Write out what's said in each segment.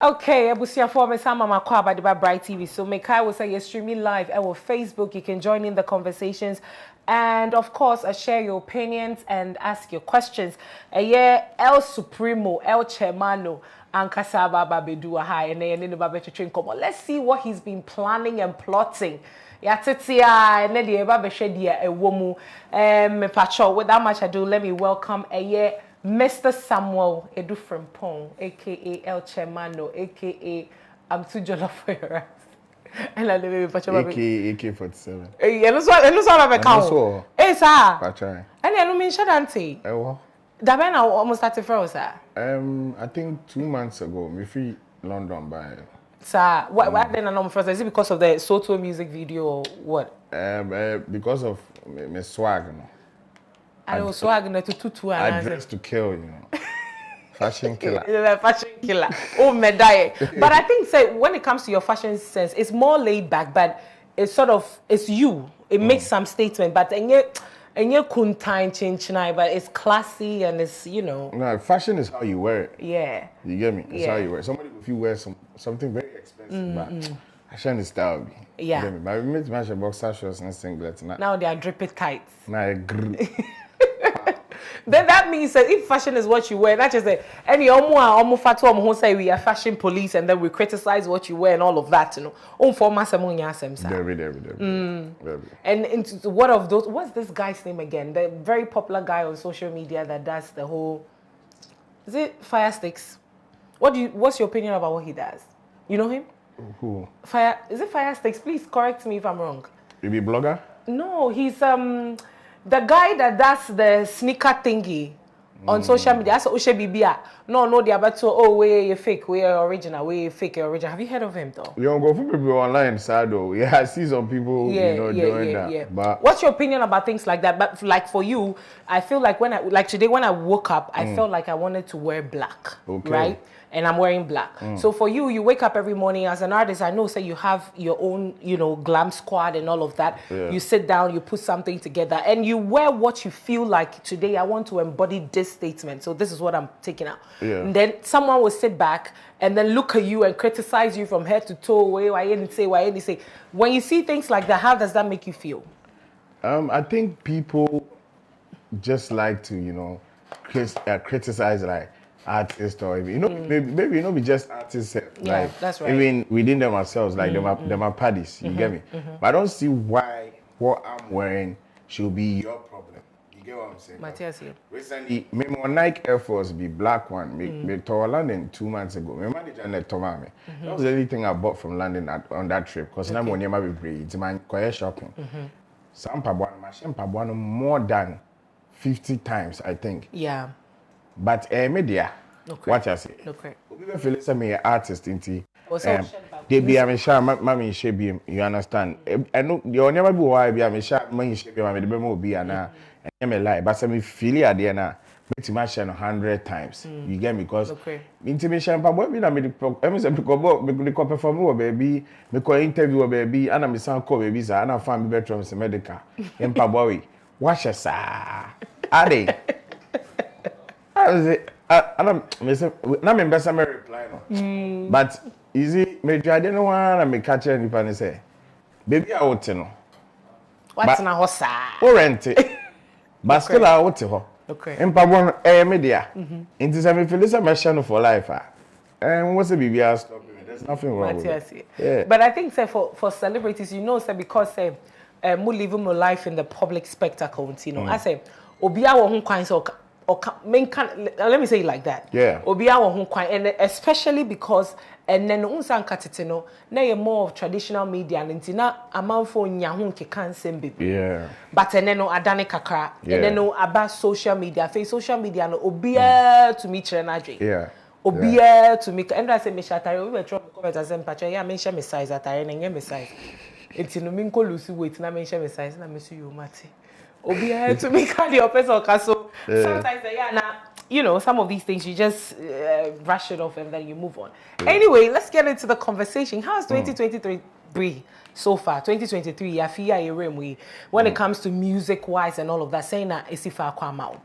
Okay, Abusia for me sama makwa by the Bryt TV. So Medikal will say you're streaming live on Facebook. You can join in the conversations, and of course, share your opinions and ask your questions. El Supremo, El Chairmano, and Kasaba Babedua High, and then Babetra train come on. Let's see what he's been planning and plotting. Yatitia, and then the Babeshedia, a woman. Pacho, without much ado, let me welcome Mr. Samuel Edu Frimpong, aka El Chemano, aka I'm too jollof for your rice. And I live in aka AK-47. And that's what I'm account. Hey, sir. Pacha. And I don't mean Shadante. That man almost started for us, sir. I think 2 months ago, me free London by. Sir, why then I know first? Is it because of the Soto music video or what? Because of my swag, you know. I was swagging to tutu and I dress to kill, you know. Fashion killer. Fashion killer. Oh, medai. But I think say when it comes to your fashion sense, it's more laid back, but it's sort of it's you. It makes some statement, but and you kuntain change now, but it's classy and it's No, fashion is how you wear it. Yeah. You get me? It's how you wear it. Somebody if you wear something very expensive, but fashion is style. Yeah. You get me? But we make match boxer shorts and singlets. Now they are dripping tights. Now Then that means that if fashion is what you wear, not just say any who say we are fashion police and then we criticize what you wear and all of that, And what of those? What's this guy's name again? The very popular guy on social media that does the whole. Is it Fire Sticks? What's your opinion about what he does? You know him? Who? Is it Fire Sticks? Please correct me if I'm wrong. You be blogger? No, he's the guy that does the sneaker thingy on social media. That's Ushe Bibia. No, they are about to, we fake, we are original, we fake, original. Have you heard of him though? You don't go for people online, sad though. Yeah, I see some people, doing that. Yeah. But what's your opinion about things like that? But like for you, I feel like today when I woke up, I felt like I wanted to wear black, right? And I'm wearing black. So for you wake up every morning as an artist. I know, say you have your own, glam squad and all of that. Yeah. You sit down, you put something together, and you wear what you feel like. Today, I want to embody this statement. So this is what I'm taking out. Yeah. And then someone will sit back and then look at you and criticize you from head to toe. Why didn't say? When you see things like that, how does that make you feel? I think people just like to, criticize like artists or maybe we just artists like that's right. Even within them ourselves, like them are paddies, you get me? But I don't see why what I'm wearing should be your problem. You get what I'm saying? Matthias here. Recently, my Nike Air Force be black one. Me to London 2 months ago. My manager net told me that was the only thing I bought from London on that trip. Because now when you be it's my quiet shopping. Some pabuano more than 50 times, I think. Yeah. But media, what I say? Okay. We feel like me artist inti. They be I'm sure mommy shebi you understand. I know you never be why be I'm sure mommy shebi mommy the be be and me lie. But say me feel it there na. Me match 100 times. You get me? Because intimation pa boy be na me the say me go perform baby, me go interview baby, and me sound call baby sa and fan be better from Medikal. Em pa boy. Watch us ade. I was it. I'm best I'm reply no. But easy me try no one and me catch any pan say. Baby I out no. What's na hosa? O rent it. But still I out ho. Okay. Empa media. Into some feel say me for life and what's the baby I stop me. There's nothing wrong with it. Yeah. But I think say for celebrities, say because say mo living my life in the public spectacle, I say obia wo ho kwan so let me say it like that. Yeah. Obia wo ho kwan, and especially because and then unsan katete no na ye more of traditional media ntina amanfo nya ho keka nsem bebe. Yeah. But and then no adane kakra and then no about social media. Social media no obia to me chere na dwe. Yeah. Obia to me and I say me shatare we were try comment as em patch ya mention me size atare na nye me size. Enti no me nko lose weight na mention me size na me su you mate. Obia to me kind your person so sometimes some of these things you just brush it off and then you move on. Anyway, let's get into the conversation. How's 2023 so far? 2023 when it comes to music wise and all of that, saying that it's if I come out.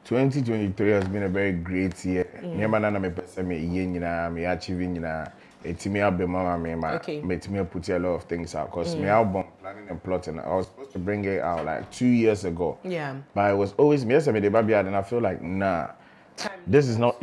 2023 has been a very great year. Never na me person me yenyina me achieving nyina. Etimi album mama me ma me put a lot of things out cuz my album planning and plotting I was supposed to bring it out like 2 years ago. Yeah. But it was always me the baby and I feel like nah. This is not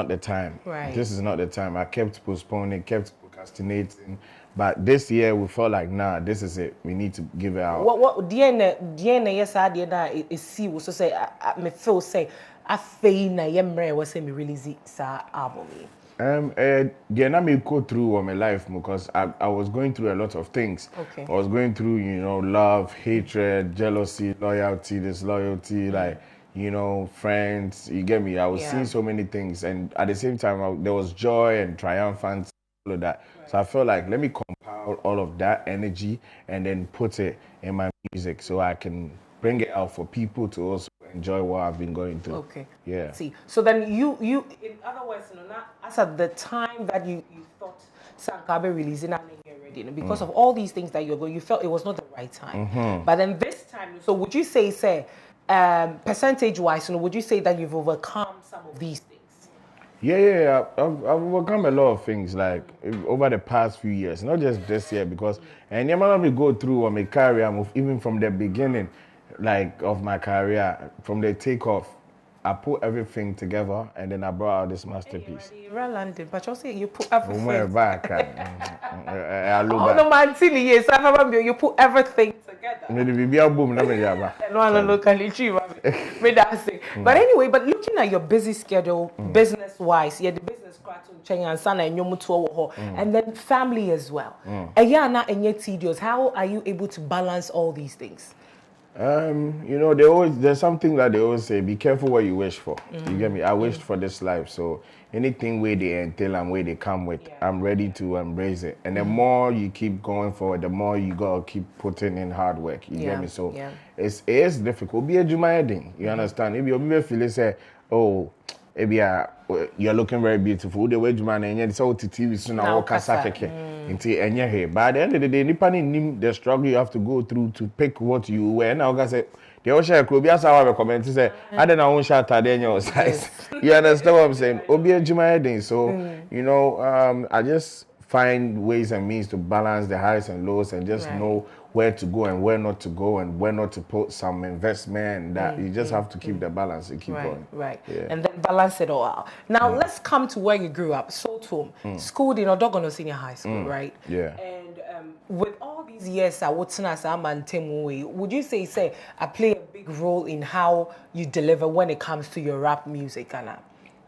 the time. Right. This is not the time. I kept postponing, kept procrastinating. But this year we felt like nah, this is it. We need to give it out. What DNA yes I did that is see was so say me feel say I feel na yemre was say me release sa album. Yeah, na me go through my life because I was going through a lot of things. Okay. I was going through, love, hatred, jealousy, loyalty, disloyalty, like, friends, you get me? I was seeing so many things and at the same time there was joy and triumphant, all of that. Right. So I felt like let me compile all of that energy and then put it in my music so I can bring it out for people to also enjoy what I've been going through. Okay. Yeah. See, so then you in other words, as at the time that you thought Sankabe releasing and ready, because of all these things that you're going, you felt it was not the right time. But then this time, so would you say, percentage-wise, would you say that you've overcome some of these things? Yeah. I've overcome a lot of things like over the past few years, not just this year because and we go through my career, even from the beginning. Like of my career, from the takeoff, I put everything together and then I brought out this masterpiece. Landed, but you say you put everything. Back. No man, yes, you put everything together. But anyway, but looking at your busy schedule, business-wise, the business and then family as well. Tedious. How are you able to balance all these things? There's something that they always say, be careful what you wish for. You get me? I wished for this life, so anything where they entail and where they come with, I'm ready to embrace it. And the more you keep going forward, the more you gotta keep putting in hard work. You get me? So it is difficult. Be a Jumayading, you understand? If you feel say, oh, maybe you're looking very beautiful. The way Jumana and it's all TV soon now Kasakeke. But at the end of the day, the struggle you have to go through to pick what you wear. Now I say the Osha Krobia Sawa comment say, I don't know shot your size. You understand what I'm saying? Obia Jumaya. So, I just find ways and means to balance the highs and lows and just know where to go and where not to go and where not to put some investment. That you just have to keep the balance and keep going. Right. Yeah. And then balance it all out. Now let's come to where you grew up. Sotom, schooled in Odogono Senior High School, right? Yeah. And with all these years, would you say I play a big role in how you deliver when it comes to your rap music, Anna?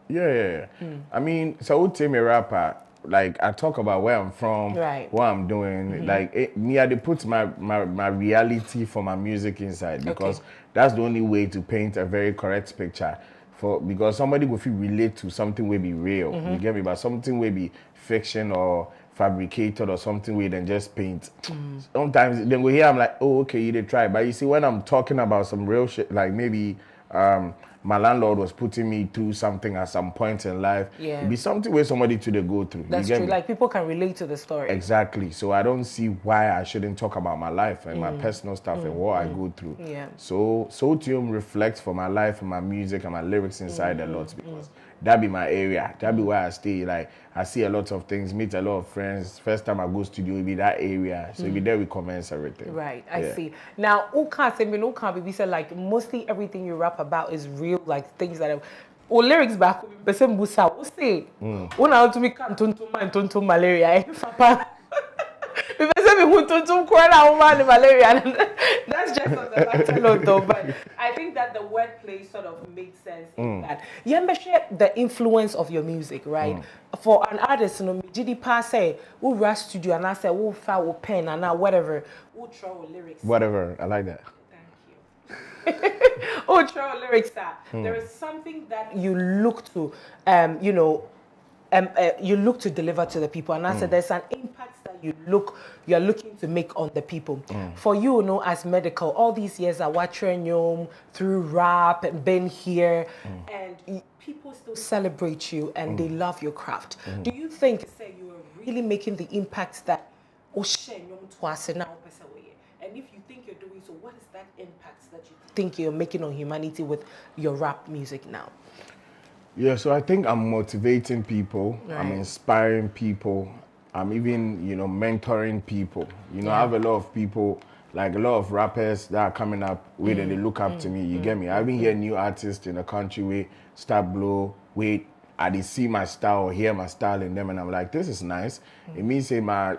Yeah. I mean, so I would say me rapper. Like I talk about where I'm from, what I'm doing. Like I put my reality for my music inside because that's the only way to paint a very correct picture. Because somebody will feel relate to something will be real. You get me? But something will be fiction or fabricated or something we then just paint. Sometimes then we hear I'm like, oh okay, you did try. But you see when I'm talking about some real shit, like maybe my landlord was putting me through something at some point in life. Yeah. It'd be something where somebody to go through. That's true. Like people can relate to the story. Exactly. So I don't see why I shouldn't talk about my life and my personal stuff and what I go through. Yeah. So Sotium reflects for my life and my music and my lyrics inside a lot because that be my area. That be where I stay. Like I see a lot of things, meet a lot of friends. First time I go studio, it be that area. So it be there we commence everything. Right. I see. Now, we said like mostly everything you rap about is real, like things that are lyrics back. Person busa. We say, when I to me can't tuntum malaria. Malaria. That's just on the lighter note though, but I think that the wordplay sort of makes sense in that. You share the influence of your music, right? For an artist, GD pass say, we'll rush studio and I say, we'll file pen and now whatever, we'll throw lyrics. Whatever, I like that. Thank you. Oh, throw lyrics that. There is something that you look to, you look to deliver to the people, and I said there's an impact that you're looking to make on the people. For you, as Medikal, all these years I watching you through rap and been here, and people still celebrate you and they love your craft. Do you think you are really making the impact that and if you think you're doing so what is that impact that you think you're making on humanity with your rap music now? Yeah, so I think I'm motivating people, I'm inspiring people, I'm even, mentoring people. I have a lot of people, like a lot of rappers that are coming up with and they look up to me, you get me? I've been hearing new artists in the country where start blow, wait, I did see my style or hear my style in them and I'm like, this is nice. It means say my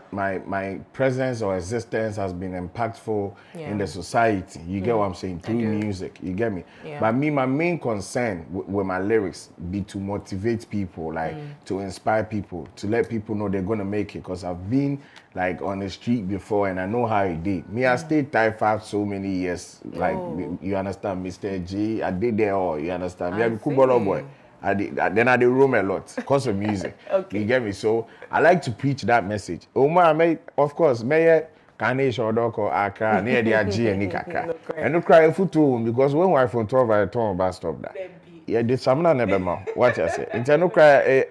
presence or existence has been impactful in the society. You get what I'm saying? Through music, you get me? Yeah. But my main concern with my lyrics be to motivate people, like to inspire people, to let people know they're gonna make it. Cause I've been like on the street before and I know how it did. Me, I stayed typhoid so many years. Like you understand, Mr. G, I did there all, you understand? Me, I'm a cool boy. Then I did roam a lot because of music. You get me? So I like to preach that message. Of course, Mayor Carnation or Doko Accra, near the G and Nikaka. And no cry foot too, because when I phone 12, I told about stop that. Yeah, did some never more. What I say? It's no cry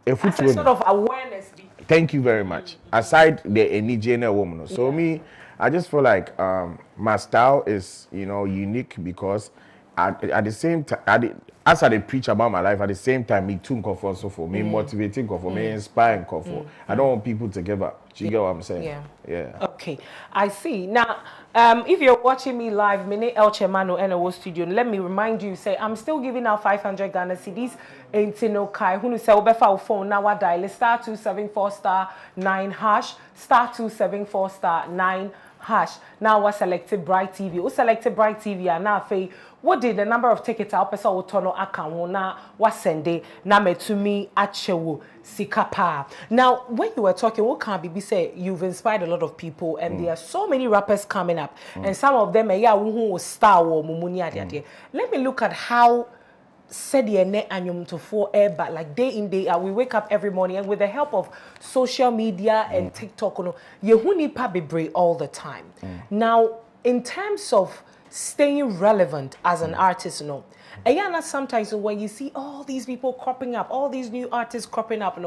a foot sort of awareness. Thank you very much. Aside the Nigerian woman. So me, I just feel like my style is, unique because at the same time, as I preach about my life, at the same time, me too comfort so for me motivating comfort, me inspiring comfort. I don't want people to give up. Do you get what I'm saying? Yeah. Okay, I see. Now, if you're watching me live, Mene El Chemano NO Studio, let me remind you, say I'm still giving out 500 Ghana cedis. Intino Kai, who say obefa phone now what dial star 274 star 9 hash star 274 star 9 hash. Now what selected Bryt TV? Who selected Bryt TV? And now say what did the number of tickets our person will turn on account na what sende na me to me achewo sikapa. Now when you were talking, what can be say you've inspired a lot of people and there are so many rappers coming up and some of them who star or mumuni ade. Let me look at how said like day in day out we wake up every morning and with the help of social media and TikTok Bryt all the time. Now in terms of staying relevant as an artist, sometimes when you see all these people cropping up, all these new artists cropping up,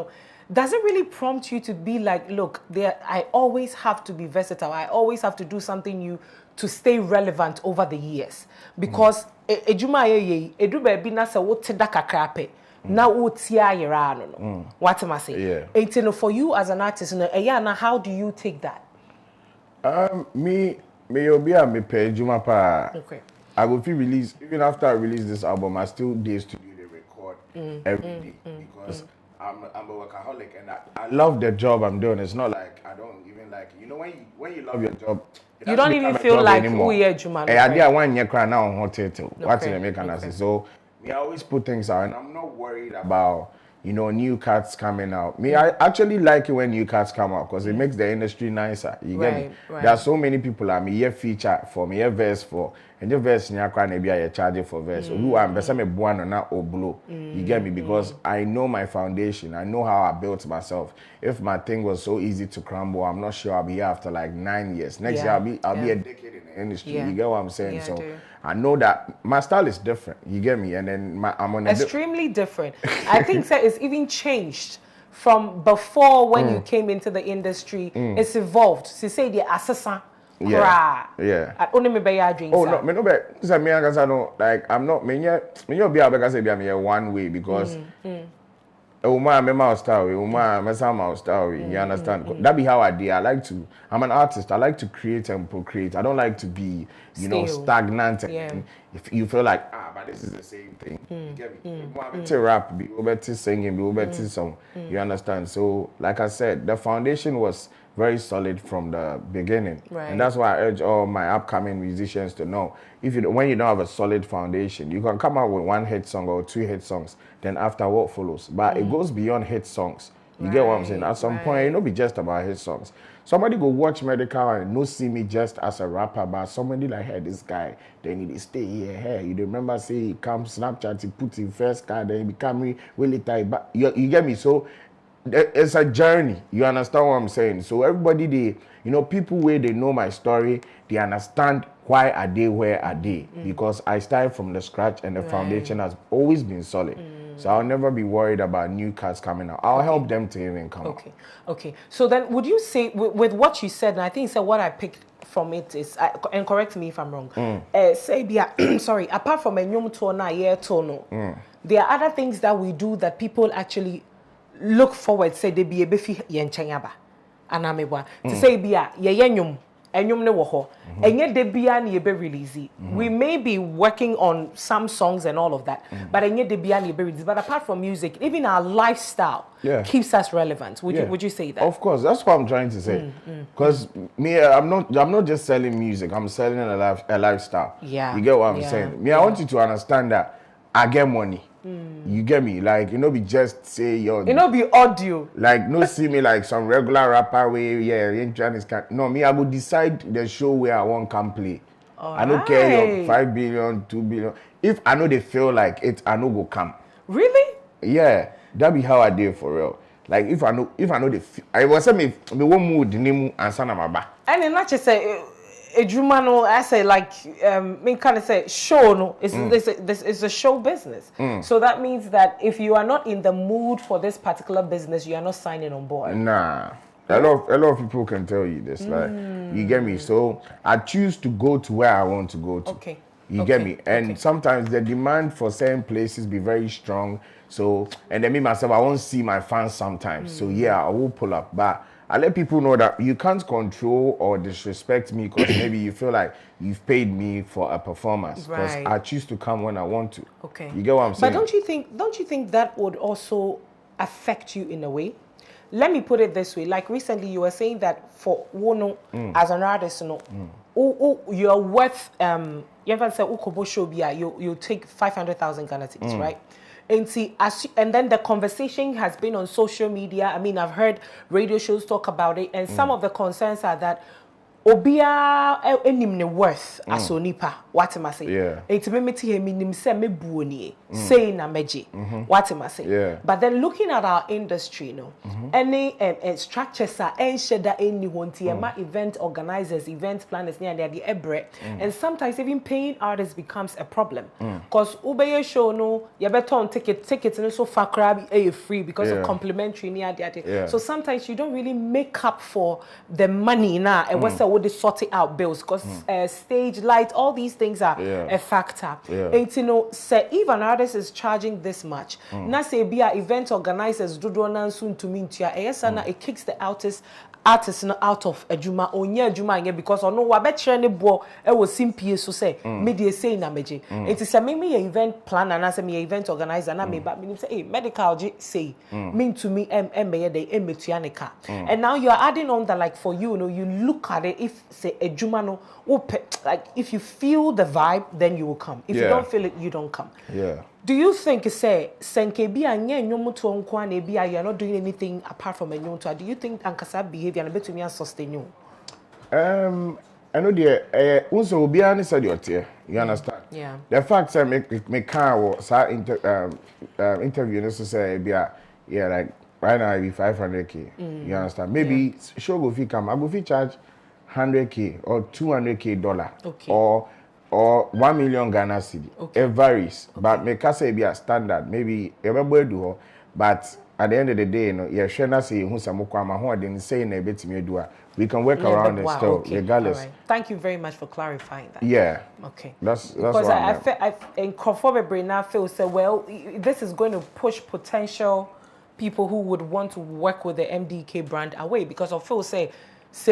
does it really prompt you to be like, look, I always have to be versatile, I always have to do something new to stay relevant over the years? Because what am I saying? For you as an artist, how do you take that? Me pay Juma pa. Okay. I will feel release even after I release this album. I still do the record every day because I'm a workaholic and I love the job I'm doing. It's not like I don't even like when you love your job. You don't even feel like who you Juma. I did one year cry now on hotel. What's in the mechanism? So me, I always put things out, and I'm not worried about new cuts coming out. Me, I actually like it when new cuts come out because it makes the industry nicer. You get me? Right. There are so many people that me here feature for me here verse for, and the verse near cry maybe I charge for verse. So who I'm best me born on that oblo. You get me? Because I know my foundation. I know how I built myself. If my thing was so easy to crumble, I'm not sure I'll be here after like 9 years. Next year I'll be a decade in the industry. You get what I'm saying? So I know that my style is different. You get me? And then I'm on extremely different. I think that it's even changed from before when you came into the industry. It's evolved. So say the assassin. Yeah. Only me buy drinks. Oh no, me no be. Say me because I know like I'm not me be because say be me one way because my style, my style, you understand? That be how I do. I'm an artist. I like to create and procreate. I don't like to be, stagnant. And if you feel like, but this is the same thing. You get me? To rap, be over to singing, be over to song. You understand? So, like I said, the foundation was very solid from the beginning. And that's why I urge all my upcoming musicians to know, when you don't have a solid foundation, you can come out with one hit song or 2 hit songs, then after what follows. But it goes beyond hit songs. You get what I'm saying? At some point, it don't be just about hit songs. Somebody go watch Medikal and no see me just as a rapper, but somebody like, hey, this guy, then he stay here. Hey, you remember say he comes Snapchat, he put in first card, then he become really tight. But you get me? So it's a journey. You understand what I'm saying? So everybody, people where they know my story, they understand why are they where are they, because I started from the scratch and the foundation has always been solid. So I'll never be worried about new cats coming out. I'll help them to even come out. Okay. So then would you say, with what you said, and I think what I picked from it is, and correct me if I'm wrong, say, sorry, apart from a nyum tona, year tono, there are other things that we do that people actually look forward, say, they be a befi yenchanyaba. Anamebwa. To say, be a yenyum. And you know, and yet they be released. We may be working on some songs and all of that, but and yet they be released. But apart from music, even our lifestyle keeps us relevant. Would you say that? Of course, that's what I'm trying to say. Because me, I'm not just selling music. I'm selling a lifestyle. Yeah, you get what I'm saying. Me, I want you to understand that I get money. You get me? Like, you know, be just say your. You know, be audio. Like, no, see me like some regular rapper way. No, me, I will decide the show where I want come play. I don't care your 5 billion, 2 billion. If I know they feel like it, I know go come. Really? Yeah, that be how I do it for real. Like, if I know they feel, I was saying me won't move the name and son of my back. And then not just say. Ejumano, I say like, me kind of say show no. This is a show business. So that means that if you are not in the mood for this particular business, you are not signing on board. Nah, a lot of people can tell you this. Like, you get me. So I choose to go to where I want to go to. Okay. You get me. And sometimes the demand for certain places be very strong. So and then me myself, I won't see my fans sometimes. So yeah, I will pull up, but I let people know that you can't control or disrespect me because maybe you feel like you've paid me for a performance. Because I choose to come when I want to. Okay. You get what I'm saying? But don't you think that would also affect you in a way? Let me put it this way. Like recently you were saying that for Wono as an artist, you're worth you ever say Ukobo show you take 500,000 Ghana cedis, right? And see, and then the conversation has been on social media. I mean, I've heard radio shows talk about it, and some of the concerns are that Obia enim ne worth asonipa. What am I saying? Yeah. It's me nim se me buoni say na meji. What am I saying? Yeah. But then looking at our industry, any structures are ensheda any honti event organizers, event planners near the ebre, and sometimes even paying artists becomes a problem. Because ubeye show no, you better on tickets and so far crab free because of complimentary near the So sometimes you don't really make up for the money now. And what's the sort it out bills because stage light, all these things are a factor. And you know, say if an artist is charging this much, na say be a event organizers do soon to mean to it kicks the artist out of a juma onye juma because no wa be chere ne bo e wo simpie so say me dey say na meje. It is me event planner na say me event organizer na me ba me say medical say mean to me metuanika. And now you are adding on that, like for you know, you look at it, if say a juma no like if you feel the vibe then you will come. If you don't feel it you don't come. Do you think say senke bi anya nyomuto nko na bi you are not doing anything apart from nyomuto? Do you think ankasa behavior na betumi an sustain you? I know the unso obi an said you understand? Yeah. The fact say me can was interview no say be like right now it be 500k. You understand? Maybe show go fit come I go fit charge 100k or 200k dollar or 1 million Ghana cedi. It varies, but me can say be a standard. Maybe everybody do, but at the end of the day, you know, yeah, sure na say who some kwama who didn't say na betimi do. We can work around it still, regardless. Right. Thank you very much for clarifying that. Yeah. Okay. That's because I in conformable brain now feel say well, this is going to push potential people who would want to work with the MDK brand away because of feel say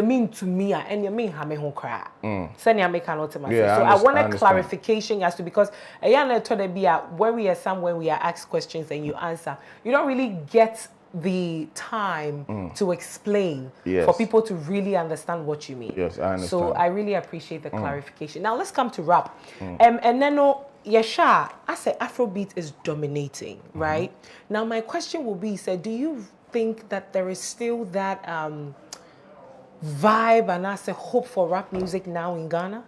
mean to me and you mean ha me ho kra send you make an automatic. So I want a clarification as to because when we are somewhere we are asked questions and you answer, you don't really get the time to explain for people to really understand what you mean. Yes, I understand. So I really appreciate the clarification. Now let's come to rap. And then Yesha, I say Afrobeat is dominating, right? Now my question will be, do you think that there is still that vibe and I say hope for rap music now in Ghana?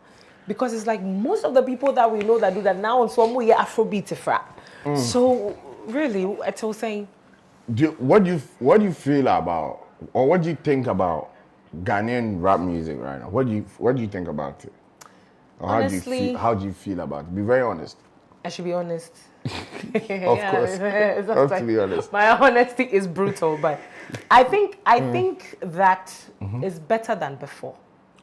Because it's like most of the people that we know that do that now on some way Afrobeat to rap. So really, it's all saying. What do you feel about, or what do you think about Ghanaian rap music right now? What do you think about it? Or honestly, how do you feel about it? Be very honest. I should be honest. Of course. To be honest. My honesty is brutal, but I think that is better than before.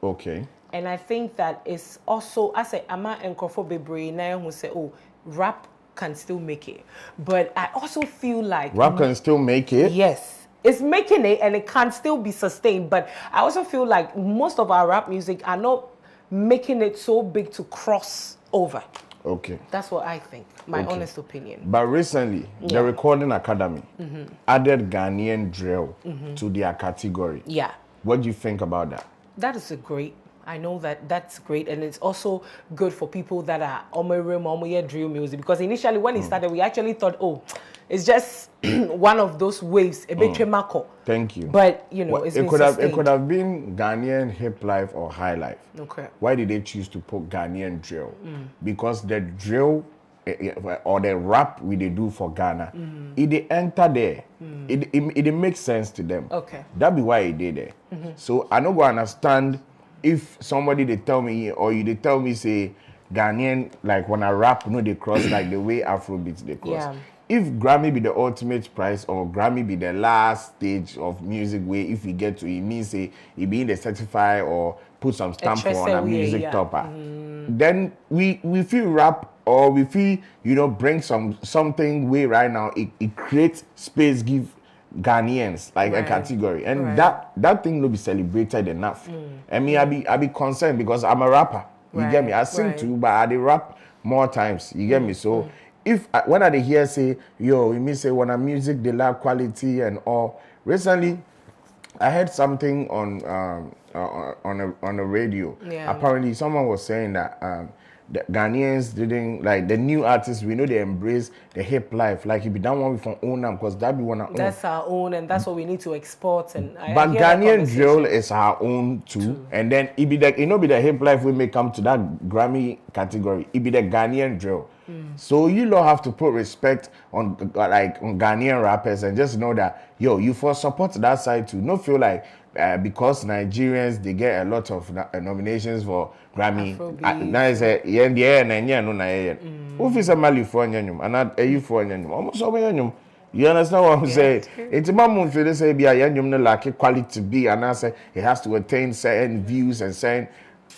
Okay. And I think that it's also, I say, ama enkofo bebre na who say, oh, rap can still make it. But I also feel like rap can still make it. Yes. It's making it and it can still be sustained. But I also feel like most of our rap music are not making it so big to cross over. Okay. That's what I think, my honest opinion. But recently, the Recording Academy added Ghanaian drill to their category. Yeah. What do you think about that? That is I know that's great, and it's also good for people that are omoye drill music, because initially when it started, we actually thought, oh, it's just one of those waves, a bit tremako. Thank you. But you know, it could have been Ghanaian hip life or high life. Okay. Why did they choose to put Ghanaian drill? Because the drill or the rap we they do for Ghana, it enter there. It makes sense to them. Okay. That be why it did there. So I don't go understand if somebody they tell me or they tell me say Ghanaian, like when I rap, they cross like the way Afrobeats they cross. Yeah. If Grammy be the ultimate prize or Grammy be the last stage of music where if we get to it means say it being the certify or put some stamp on a music topper, then we feel rap or we feel bring something way right now it creates space, give Ghanaians like a category, and that thing will be celebrated enough. I mean, I be concerned because I'm a rapper. You get me? I sing too, but I rap more times. You get me? So if when I hear say, yo, you mean say when a music they lack quality and all. Recently, I heard something on the radio. Yeah. Apparently, someone was saying that the Ghanaians didn't like the new artists. We know they embrace the hip life. Like if you don't want we from own them, because that be one own. That's our own, and that's what we need to export. And but Ghanaian drill is our own too. And then it be the be the hip life we may come to that Grammy category. It be the Ghanaian drill. So you don't have to put respect on Ghanaian rappers and just know that you for support that side too. Not feel like because Nigerians they get a lot of nominations for Grammy. Now is who is a Mali for anyum and not a you for anyum. Almost over anyum. You understand what I'm saying? It's a moment for this say be a anyum like quality to be, and I say it has to attain certain views and saying.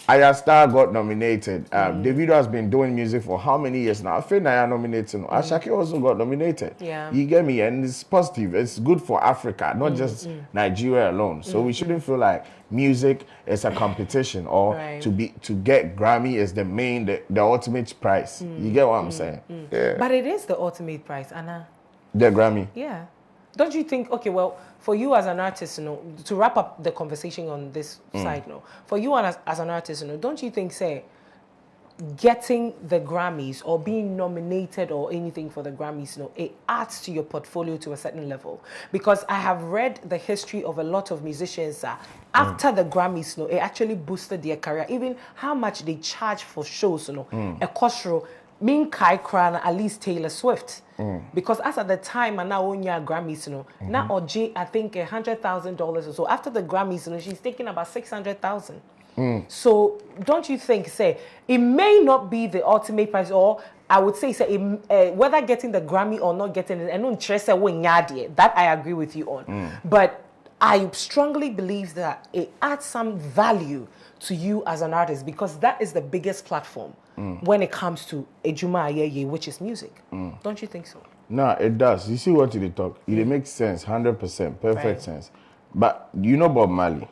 Ayastar got nominated. Davido has been doing music for how many years now? I feel I am nominated. Ashake also got nominated. Yeah. You get me? And it's positive. It's good for Africa, not just Nigeria alone. So we shouldn't feel like music is a competition or to get Grammy is the ultimate prize. You get what I'm saying? Yeah. But it is the ultimate prize, Anna. The Grammy. Yeah. Don't you think, okay, well, for you as an artist, to wrap up the conversation on this side, for you as an artist, don't you think, say, getting the Grammys or being nominated or anything for the Grammys, it adds to your portfolio to a certain level? Because I have read the history of a lot of musicians after the Grammys, it actually boosted their career. Even how much they charge for shows, a cost Min Kai Kran, at least Taylor Swift. Because as at the time, and now when you're Grammys, now OJ, I think $100,000 or so. After the Grammys, she's taking about 600,000. So don't you think, say, it may not be the ultimate prize, or I would say, whether getting the Grammy or not getting it, that I agree with you on. But I strongly believe that it adds some value to you as an artist, because that is the biggest platform when it comes to ejuma ayeye, which is music. Don't you think so? No, it does. You see what you talk? It makes sense, 100%, perfect sense. But you know Bob Marley,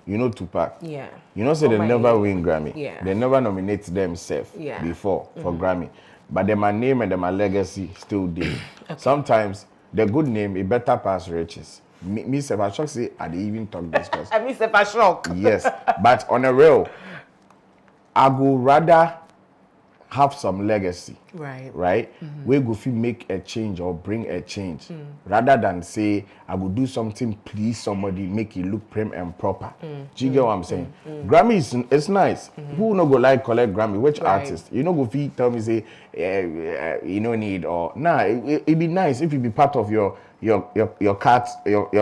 you know Tupac. Yeah. You know, say they never win Grammy. Yeah. They never nominate themselves before for Grammy. But then my name and then my legacy still there. Sometimes the good name is better pass riches. Me Sepa Shock say I didn't even talk this because I mean Sepa Shock. Yes. But on a real, I go rather have some legacy. Right? We go feel make a change or bring a change. Rather than say I will do something, please somebody, make it look prim and proper. Do you get what I'm saying? Grammy it's nice. Who no go like collect Grammy? Which artist? You know go feel tell me say you no need or it be nice if you be part of your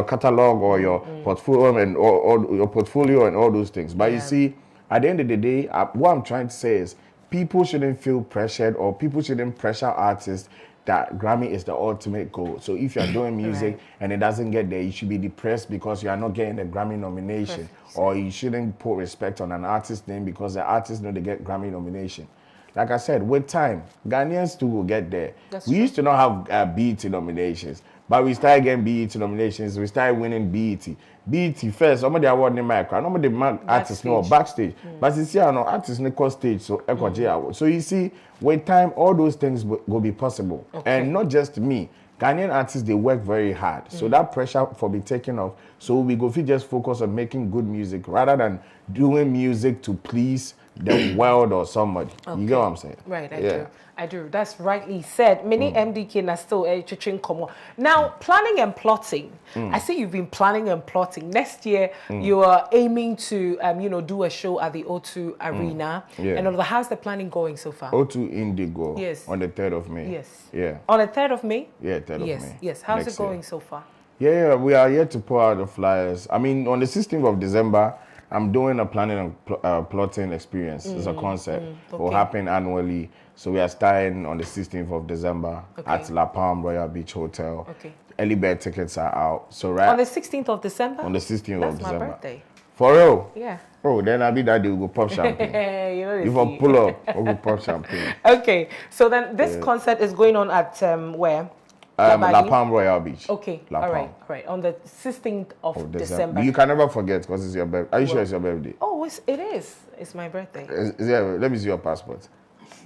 catalog or your portfolio and or your portfolio and all those things. But you see, at the end of the day, what I'm trying to say is people shouldn't feel pressured, or people shouldn't pressure artists that Grammy is the ultimate goal. So if you're doing music and it doesn't get there, you should be depressed because you are not getting the Grammy nomination. Or you shouldn't put respect on an artist's name because the artists know they get Grammy nomination. Like I said, with time, Ghanaians too will get there. We used to not have BET nominations, but we started getting BET nominations. We started winning BET. BET first, some of the award in my crowd, some of the artists know backstage. But you see, I know artists no stage, so So you see, with time, all those things will be possible. And not just me. Ghanaian artists, they work very hard. So that pressure for be taken off. So we go just focus on making good music rather than doing music to please the world or somebody. You get what I'm saying? Right, I do. That's rightly said. Many MDK na still come. Now, planning and plotting. I see you've been planning and plotting. Next year, you are aiming to, do a show at the O2 Arena. And how's the planning going so far? O2 Indigo. Yes. On the 3rd of May. Yes. Yeah. On the 3rd of May? Yeah, 3rd of May. Yes. How's it going so far? Yeah, we are yet to pour out the flyers. I mean, on the 16th of December, I'm doing a planning and plotting experience. It's a concert. It will happen annually. So we are starting on the 16th of December at La Palm Royal Beach Hotel. Early bird tickets are out. So on the 16th of December? On the 16th of December. That's my birthday. For real? Yeah. Oh, then I'll be that day, we'll go pop champagne. If I pull up, we'll go pop champagne. Okay. So then this concert is going on at where? La Palm Royal Beach. Okay, all right. On the 16th of December. You can never forget because it's your birthday. Are you sure it's your birthday? Oh, it is. It's my birthday. Let me see your passport.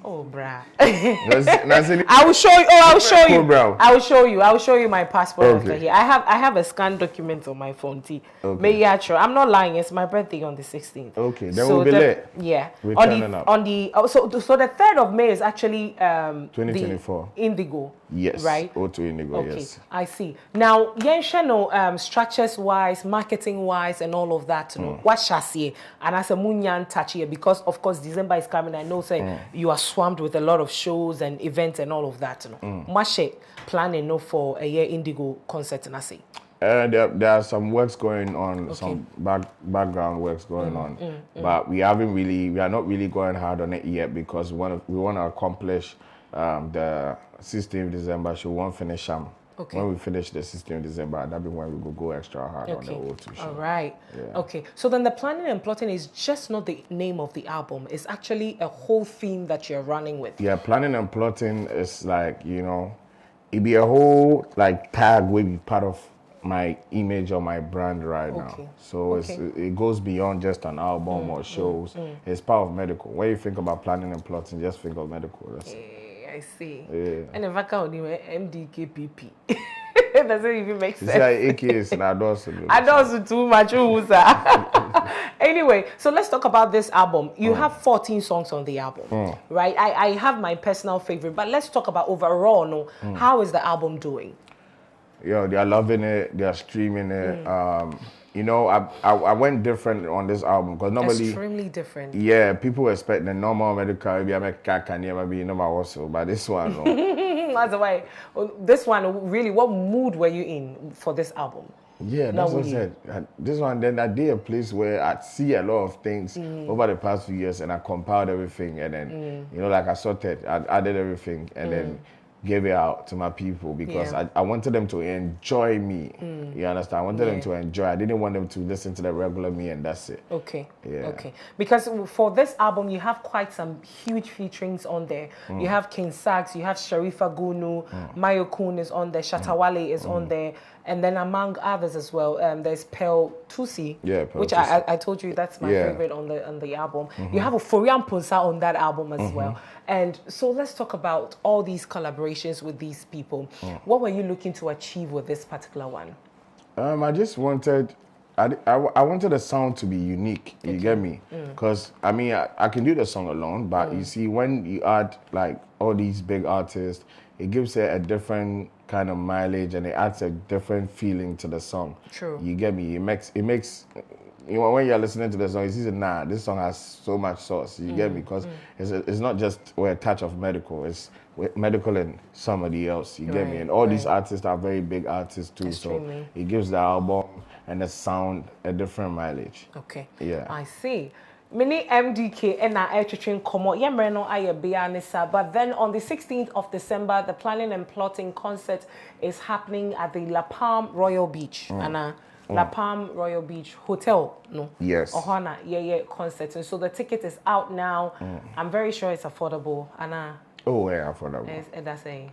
Oh, brah. I will show you. Oh, I will show you. Bro. I will show you. I will show you my passport over here. I have a scanned document on my phone. I'm not lying. It's my birthday on the 16th. Okay, then we'll be late. Yeah. So the 3rd of May is actually 2024 the Indigo. Yes. Right. O2 Indigo. Okay. Yes. I see. Now, structures wise, marketing wise, and all of that. What chassis and as a munyan touch here because of course December is coming. I know say you are swamped with a lot of shows and events and all of that. Mashe planning for a year Indigo concert and I say. There are some works going on, some background works going on, but we are not really going hard on it yet because we want to accomplish the 16th of December. She won't finish them. When we finish the 16th of December, that'll be when we will go extra hard on the O2 show. All right. Yeah. Okay. So then the planning and plotting is just not the name of the album. It's actually a whole theme that you're running with. Yeah, planning and plotting is like, it be a whole like tag will be part of my image or my brand right now. So it goes beyond just an album or shows. It's part of Medikal. When you think about planning and plotting, just think of Medikal. That's I see. Yeah. And if I can't MDKPP. It doesn't even make sense. It's like I don't too much. Anyway, so let's talk about this album. You have 14 songs on the album, right? I have my personal favorite, but let's talk about overall. How is the album doing? Yo, they are loving it. They are streaming it. I went different on this album because normally extremely different. Yeah, people expect the normal Medikal. Maybe I make can never be normal also, but this one, no. That's why. This one, really, what mood were you in for this album? Yeah, that's what I said. This one, then I did a place where I see a lot of things over the past few years, and I compiled everything, and then like I sorted, I added everything, and then gave it out to my people because I wanted them to enjoy me. You understand? I wanted them to enjoy. I didn't want them to listen to the regular me and that's it. Okay. Yeah. Okay. Because for this album, you have quite some huge featurings on there. You have King Sax, you have Sharifa Gunu, Mayo Kun is on there, Shatawale is on there, and then among others as well, there's Pearl Tusi, which I told you that's my favorite on the album. You have a Forian Punsa on that album as well. And so let's talk about all these collaborations with these people. What were you looking to achieve with this particular one? I just wanted, I wanted the sound to be unique. You get me? Because I mean, I can do the song alone, but you see, when you add like all these big artists, it gives it a different kind of mileage and it adds a different feeling to the song. True. You get me? It makes. When you're listening to the song, you see, nah, this song has so much sauce. You get me? Because it's not just a touch of Medikal. It's Medikal and somebody else. You get me? And all these artists are very big artists too. Extremely. So it gives the album and the sound a different mileage. Okay. Yeah. I see. Mini MDK and our air train komo yemreno aye bianisa. But then on the 16th of December, the planning and plotting concert is happening at the La Palm Royal Beach. La Palm Royal Beach Hotel, no? Yes. Ohana, concert. And so the ticket is out now. I'm very sure it's affordable. Anna. Oh, yeah, affordable. That's saying.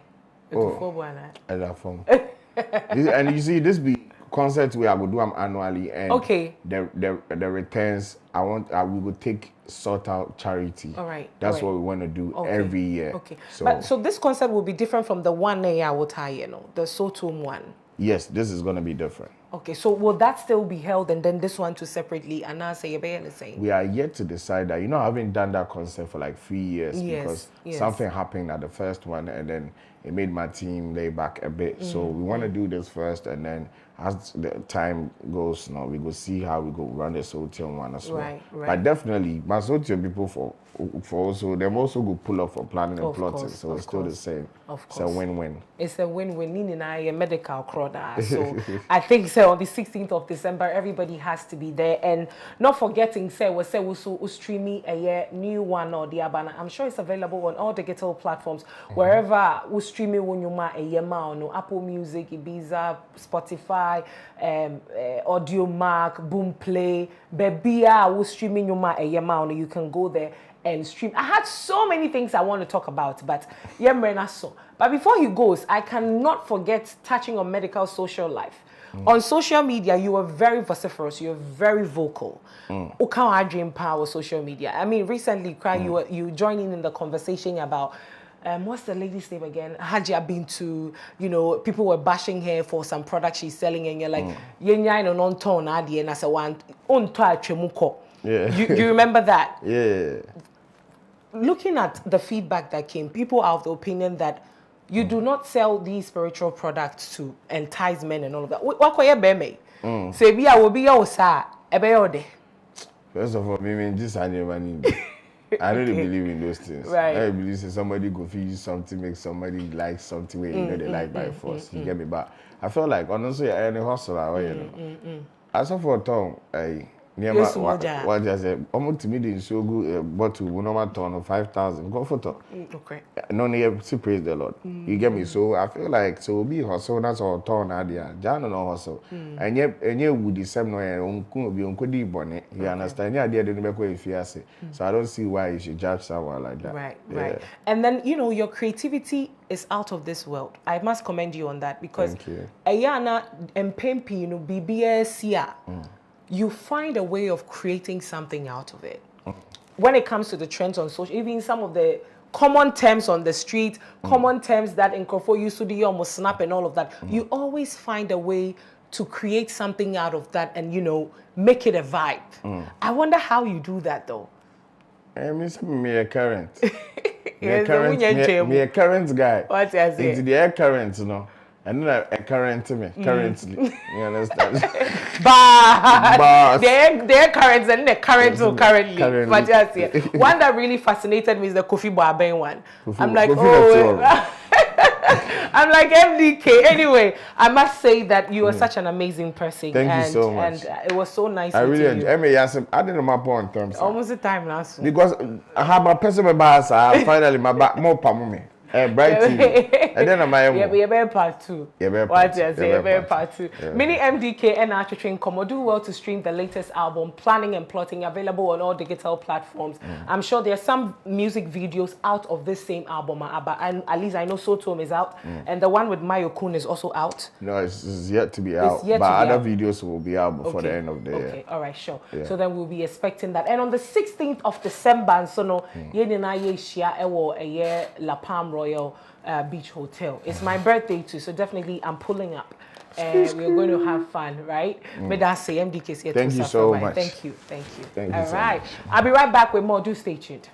And you see, this be concerts we are going to do them annually, and the returns we will take sort out charity. All right. That's what we want to do every year. Okay. So this concert will be different from the one I will tie, the Sotum one. Yes, this is going to be different. Okay, so will that still be held and then this one too separately? And now say the same. We are yet to decide that. I haven't done that concert for like 3 years because something happened at the first one, and then it made my team lay back a bit. So we want to do this first, and then as the time goes, we go see how we go run the Sotium one as well. Right. But definitely, my Sotium people for also, them also go pull up for planning and plotting. So it's still the same. Of course. It's a win-win. It's a win-win. In a medical crowd. So I think so on the 16th of December, everybody has to be there. And not forgetting, we streaming a new one or the other. I'm sure it's available on all digital platforms. Wherever we streaming on Apple Music, Ibiza, Spotify, Audio Mark, Boomplay, Bebia, we streaming you can go there and stream. I had so many things I want to talk about, but but before he goes, I cannot forget touching on Medikal social life. On social media, you are very vociferous, you're very vocal. Dream power social media. I mean, recently, you joining in the conversation about what's the lady's name again? Hajia been to, people were bashing her for some product she's selling, and you're like, and I said, you remember that? Yeah. Looking at the feedback that came, people are of the opinion that you do not sell these spiritual products to entice men and all of that. What can you be? Say, I will be your sir. First of all, this I never need. I don't believe in those things. Right. I believe that somebody go feed you something, make somebody like something where they like by force. You get me? But I feel like honestly, I any hustler, As of for Tom, what I said, almost to me the so good bottle will not turn 5,000. Go for Tom. Okay. No need to praise the Lord. You get me? So I feel like so be hustle. That's all turn idea. Jano no hustle. And yet would the same no be bonnet. You understand? Yeah, they didn't make way fiancé. So I don't see why you should judge someone like that. Right. And then your creativity is out of this world. I must commend you on that because Ayana and Pempi, BBS, you find a way of creating something out of it. When it comes to the trends on social, even some of the common terms on the street, common terms that in Krofo used to do almost snap and all of that, you always find a way to create something out of that and, make it a vibe. I wonder how you do that though. Me a current. Me a current guy. What I say? Into the air current, and then a current to me, currently. You understand? But they're currents and the currents or currently. But just one that really fascinated me is the Kofi Boaben one. I'm like, I'm like MDK. Anyway, I must say that you are such an amazing person. Thank you so much. And it was so nice. I really enjoyed. I didn't know my point terms. Almost the time last. Because I have my personal bias. I finally my back more pamumi. Bryt TV. And then I'm part 2. Part 2. Mini MDK and Archer Train Como do well to stream the latest album, Planning and Plotting, available on all digital platforms. I'm sure there are some music videos out of this same album, and at least I know Sotom is out, and the one with Mayo Kun is also out. No, it's yet to be out, but other videos will be out before the end of the year. Okay, all right, sure. Yeah. So then we'll be expecting that. And on the 16th of December, La Palm Royal Beach Hotel. It's my birthday too, so definitely I'm pulling up. And we're going to have fun, right? Thank you so much. Thank you. All right. I'll be right back with more. Do stay tuned.